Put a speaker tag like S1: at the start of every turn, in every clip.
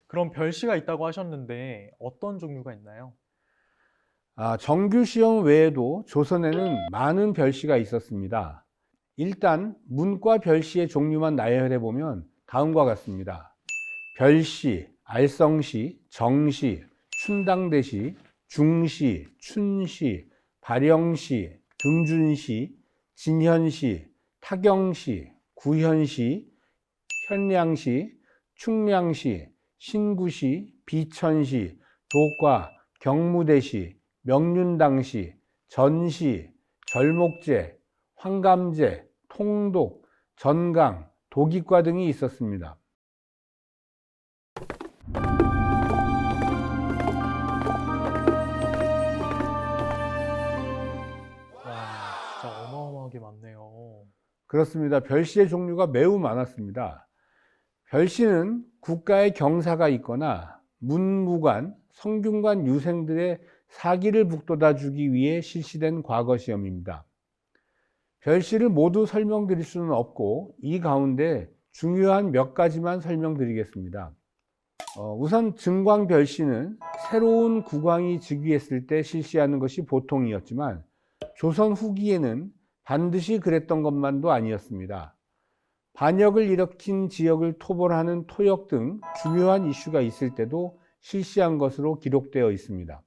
S1: 그럼 별시가 있다고 하셨는데 어떤 종류가 있나요?
S2: 정규 시험 외에도 조선에는 많은 별시가 있었습니다. 일단 문과 별시의 종류만 나열해 보면 다음과 같습니다. 별시, 알성시, 정시, 춘당대시, 중시, 춘시, 발영시, 등준시, 진현시, 타경시, 구현시, 현량시, 충량시, 신구시, 비천시, 도과, 경무대시, 명륜당시, 전시, 절목제, 황감제, 통독, 전강, 도기과 등이 있었습니다.
S1: 와, 진짜 어마어마하게 많네요.
S2: 그렇습니다. 별시의 종류가 매우 많았습니다. 별시는 국가의 경사가 있거나 문무관, 성균관 유생들의 사기를 북돋아 주기 위해 실시된 과거 시험입니다. 별시를 모두 설명드릴 수는 없고 이 가운데 중요한 몇 가지만 설명드리겠습니다. 우선 증광별시는 새로운 국왕이 즉위했을 때 실시하는 것이 보통이었지만 조선 후기에는 반드시 그랬던 것만도 아니었습니다. 반역을 일으킨 지역을 토벌하는 토역 등 중요한 이슈가 있을 때도 실시한 것으로 기록되어 있습니다.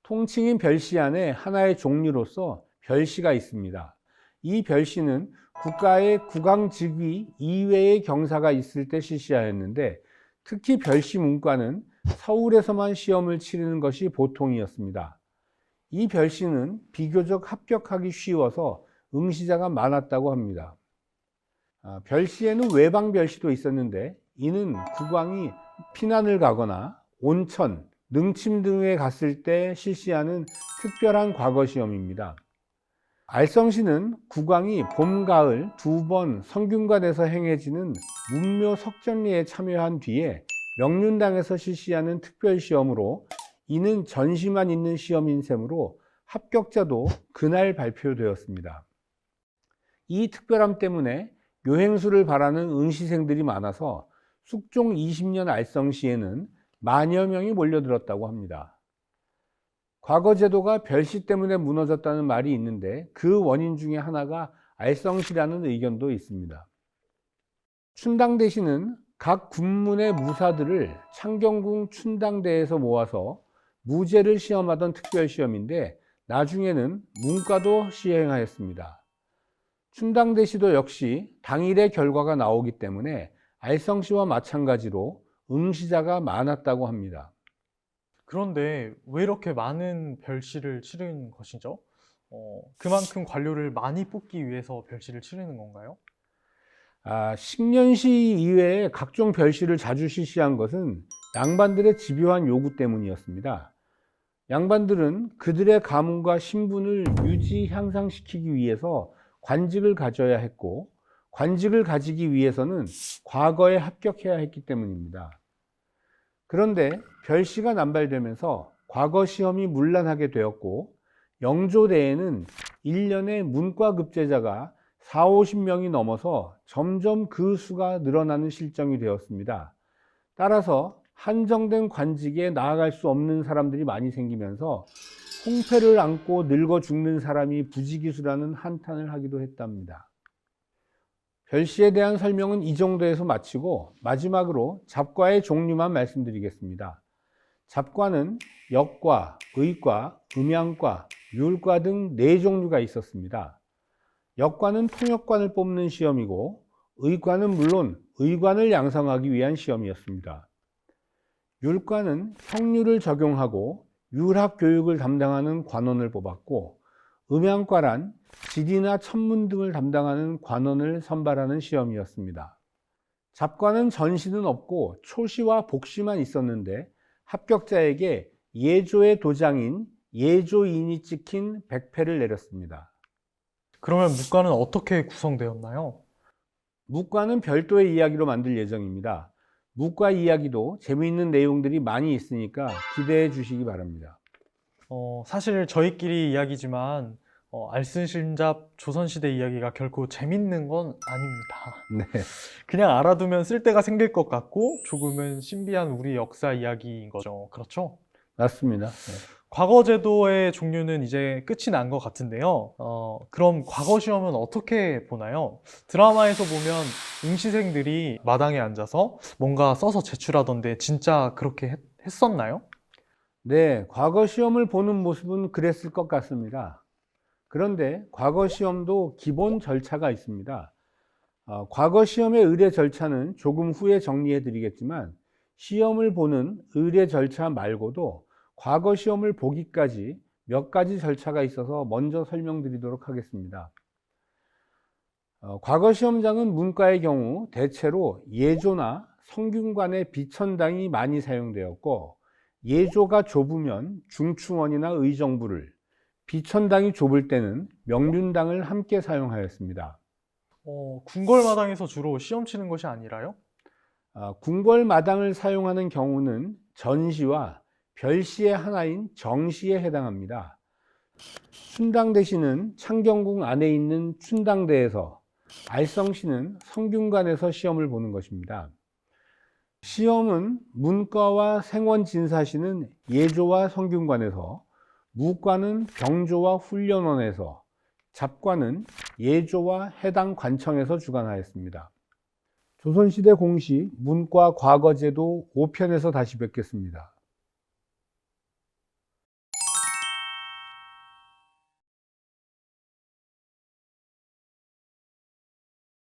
S2: 통칭인 별시 안에 하나의 종류로서 별시가 있습니다. 이 별시는 국가의 국왕 즉위 이외의 경사가 있을 때 실시하였는데 특히 별시 문과는 서울에서만 시험을 치르는 것이 보통이었습니다. 이 별시는 비교적 합격하기 쉬워서 응시자가 많았다고 합니다. 별시에는 외방별시도 있었는데 이는 국왕이 피난을 가거나 온천, 능침 등에 갔을 때 실시하는 특별한 과거 시험입니다. 알성시는 국왕이 봄, 가을 두 번 성균관에서 행해지는 문묘 석전리에 참여한 뒤에 명륜당에서 실시하는 특별 시험으로 이는 전시만 있는 시험인 셈으로 합격자도 그날 발표되었습니다. 이 특별함 때문에 요행수를 바라는 응시생들이 많아서 숙종 20년 알성시에는 만여 명이 몰려들었다고 합니다. 과거 제도가 별시 때문에 무너졌다는 말이 있는데 그 원인 중에 하나가 알성시라는 의견도 있습니다. 춘당대시는 각 군문의 무사들을 창경궁 춘당대에서 모아서 무죄를 시험하던 특별시험인데 나중에는 문과도 시행하였습니다. 춘당대시도 역시 당일의 결과가 나오기 때문에 알성시와 마찬가지로 응시자가 많았다고 합니다.
S1: 그런데 왜 이렇게 많은 별시를 치르는 것이죠? 그만큼 관료를 많이 뽑기 위해서 별시를 치르는 건가요?
S2: 식년시 이외에 각종 별시를 자주 실시한 것은 양반들의 집요한 요구 때문이었습니다. 양반들은 그들의 가문과 신분을 유지 향상시키기 위해서 관직을 가져야 했고 관직을 가지기 위해서는 과거에 합격해야 했기 때문입니다. 그런데 별시가 남발되면서 과거 시험이 문란하게 되었고 영조대에는 1년에 문과 급제자가 4, 50명이 넘어서 점점 그 수가 늘어나는 실정이 되었습니다. 따라서 한정된 관직에 나아갈 수 없는 사람들이 많이 생기면서 홍패를 안고 늙어 죽는 사람이 부지기수라는 한탄을 하기도 했답니다. 별시에 대한 설명은 이 정도에서 마치고 마지막으로 잡과의 종류만 말씀드리겠습니다. 잡과는 역과, 의과, 음양과, 율과 등 4종류가 있었습니다. 역과는 통역관을 뽑는 시험이고 의과는 물론 의관을 양성하기 위한 시험이었습니다. 율과는 형률을 적용하고 율학 교육을 담당하는 관원을 뽑았고 음양과란 지리나 천문 등을 담당하는 관원을 선발하는 시험이었습니다. 잡과는 전시는 없고 초시와 복시만 있었는데 합격자에게 예조의 도장인 예조인이 찍힌 백패를 내렸습니다.
S1: 그러면 문과는 어떻게 구성되었나요?
S2: 무과는 별도의 이야기로 만들 예정입니다. 무과 이야기도 재미있는 내용들이 많이 있으니까 기대해 주시기 바랍니다.
S1: 사실 저희끼리 이야기지만 알쓸신잡 조선시대 이야기가 결코 재밌는 건 아닙니다.
S2: 네.
S1: 그냥 알아두면 쓸데가 생길 것 같고 조금은 신비한 우리 역사 이야기인 거죠. 그렇죠?
S2: 맞습니다. 네.
S1: 과거 제도의 종류는 이제 끝이 난 것 같은데요. 그럼 과거 시험은 어떻게 보나요? 드라마에서 보면 응시생들이 마당에 앉아서 뭔가 써서 제출하던데 진짜 그렇게 했었나요?
S2: 네, 과거 시험을 보는 모습은 그랬을 것 같습니다. 그런데 과거 시험도 기본 절차가 있습니다. 과거 시험의 의뢰 절차는 조금 후에 정리해 드리겠지만, 시험을 보는 의뢰 절차 말고도 과거 시험을 보기까지 몇 가지 절차가 있어서 먼저 설명드리도록 하겠습니다. 과거 시험장은 문과의 경우 대체로 예조나 성균관의 비천당이 많이 사용되었고, 예조가 좁으면 중충원이나 의정부를, 비천당이 좁을 때는 명륜당을 함께 사용하였습니다.
S1: 궁궐마당에서 주로 시험 치는 것이 아니라요?
S2: 궁궐마당을 사용하는 경우는 전시와 별시의 하나인 정시에 해당합니다. 춘당대시는 창경궁 안에 있는 춘당대에서, 알성시는 성균관에서 시험을 보는 것입니다. 시험은 문과와 생원진사시는 예조와 성균관에서, 무과는 병조와 훈련원에서, 잡과는 예조와 해당 관청에서 주관하였습니다. 조선시대 공시 문과 과거제도 5편에서 다시 뵙겠습니다.